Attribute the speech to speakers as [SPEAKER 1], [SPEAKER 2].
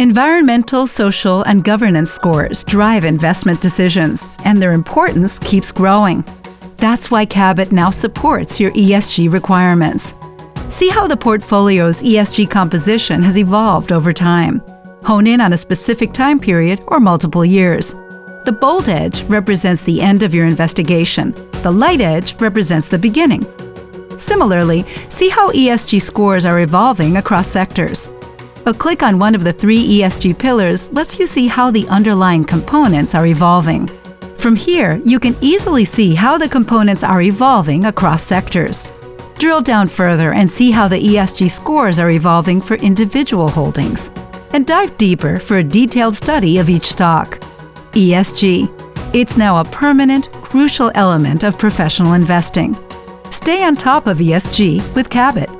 [SPEAKER 1] Environmental, social, and governance scores drive investment decisions, and their importance keeps growing. That's why Cabot now supports your ESG requirements. See how the portfolio's ESG composition has evolved over time. Hone in on a specific time period or multiple years. The bold edge represents the end of your investigation. The light edge represents the beginning. Similarly, see how ESG scores are evolving across sectors. A click on one of the 3 ESG pillars lets you see how the underlying components are evolving. From here, you can easily see how the components are evolving across sectors. Drill down further and see how the ESG scores are evolving for individual holdings. And dive deeper for a detailed study of each stock. ESG. It's now a permanent, crucial element of professional investing. Stay on top of ESG with Cabot.